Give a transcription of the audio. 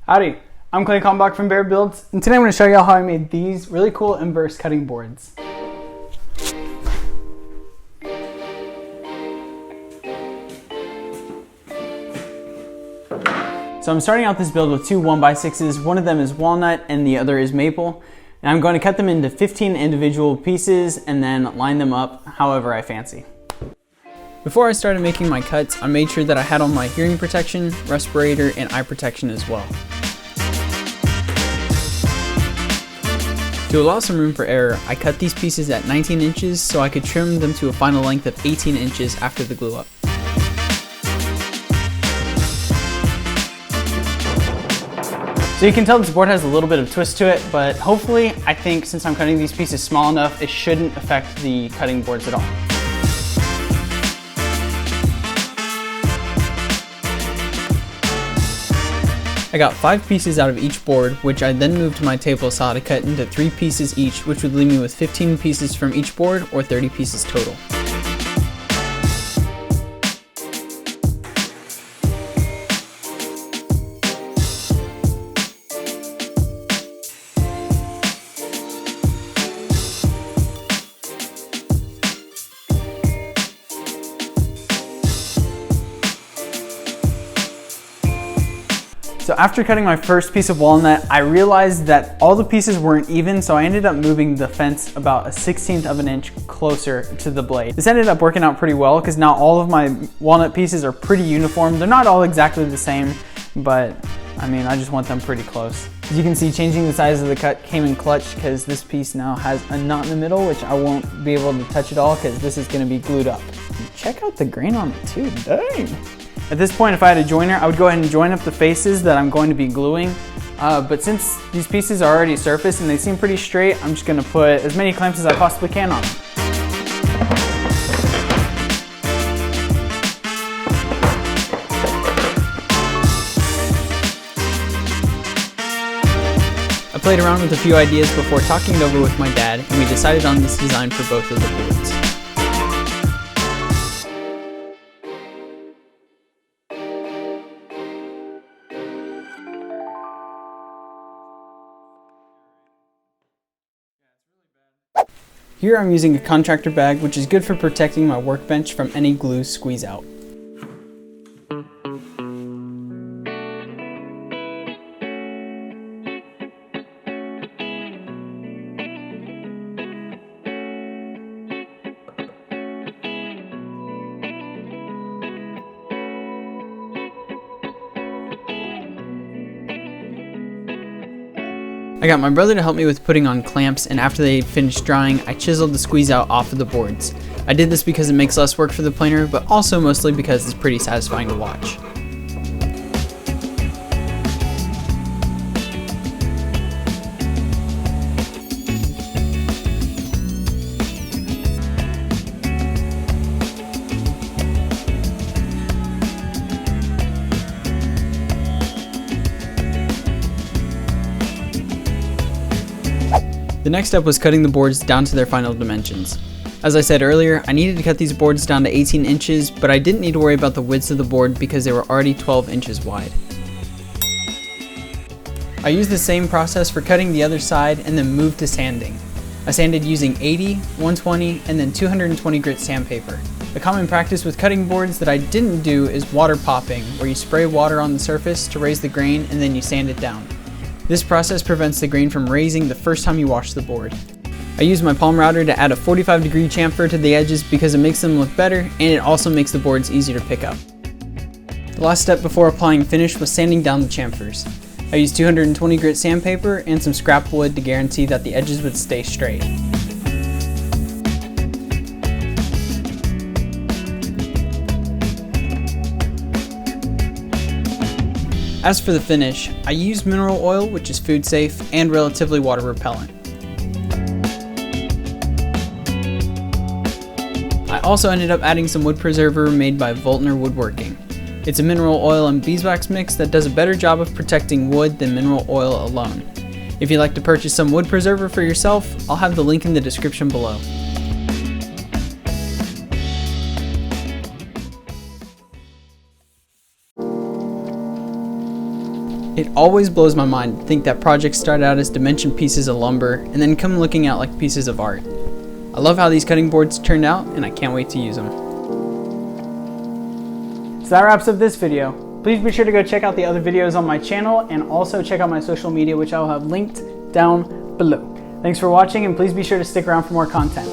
Howdy, I'm Clay Kalmbach from Bear Builds, and today I'm going to show you how I made these really cool inverse cutting boards. So I'm starting out this build with two 1x6s. One of them is walnut and the other is maple. And I'm going to cut them into 15 individual pieces and then line them up however I fancy. Before I started making my cuts, I made sure that I had on my hearing protection, respirator, and eye protection as well. To allow some room for error, I cut these pieces at 19 inches so I could trim them to a final length of 18 inches after the glue up. So you can tell this board has a little bit of twist to it, but hopefully, I think since I'm cutting these pieces small enough, it shouldn't affect the cutting boards at all. I got 5 pieces out of each board, which I then moved to my table saw to cut into 3 pieces each, which would leave me with 15 pieces from each board, or 30 pieces total. So after cutting my first piece of walnut, I realized that all the pieces weren't even, so I ended up moving the fence about 1/16 of an inch closer to the blade. This ended up working out pretty well because now all of my walnut pieces are pretty uniform. They're not all exactly the same, but I mean, I just want them pretty close. As you can see, changing the size of the cut came in clutch because this piece now has a knot in the middle, which I won't be able to touch at all because this is going to be glued up. And check out the grain on it too, dang! At this point, if I had a joiner, I would go ahead and join up the faces that I'm going to be gluing. But since these pieces are already surfaced and they seem pretty straight, I'm just going to put as many clamps as I possibly can on them. I played around with a few ideas before talking it over with my dad, and we decided on this design for both of the boards. Here I'm using a contractor bag, which is good for protecting my workbench from any glue squeeze out. I got my brother to help me with putting on clamps, and after they finished drying, I chiseled the squeeze out off of the boards. I did this because it makes less work for the planer, but also mostly because it's pretty satisfying to watch. The next step was cutting the boards down to their final dimensions. As I said earlier, I needed to cut these boards down to 18 inches, but I didn't need to worry about the widths of the board because they were already 12 inches wide. I used the same process for cutting the other side and then moved to sanding. I sanded using 80, 120, and then 220 grit sandpaper. A common practice with cutting boards that I didn't do is water popping, where you spray water on the surface to raise the grain and then you sand it down. This process prevents the grain from raising the first time you wash the board. I use my palm router to add a 45-degree chamfer to the edges because it makes them look better and it also makes the boards easier to pick up. The last step before applying finish was sanding down the chamfers. I used 220 grit sandpaper and some scrap wood to guarantee that the edges would stay straight. As for the finish, I used mineral oil, which is food safe and relatively water repellent. I also ended up adding some wood preserver made by Walnut Woodworking. It's a mineral oil and beeswax mix that does a better job of protecting wood than mineral oil alone. If you'd like to purchase some wood preserver for yourself, I'll have the link in the description below. It always blows my mind to think that projects start out as dimension pieces of lumber and then come looking out like pieces of art. I love how these cutting boards turned out, and I can't wait to use them. So that wraps up this video. Please be sure to go check out the other videos on my channel and also check out my social media, which I will have linked down below. Thanks for watching, and please be sure to stick around for more content.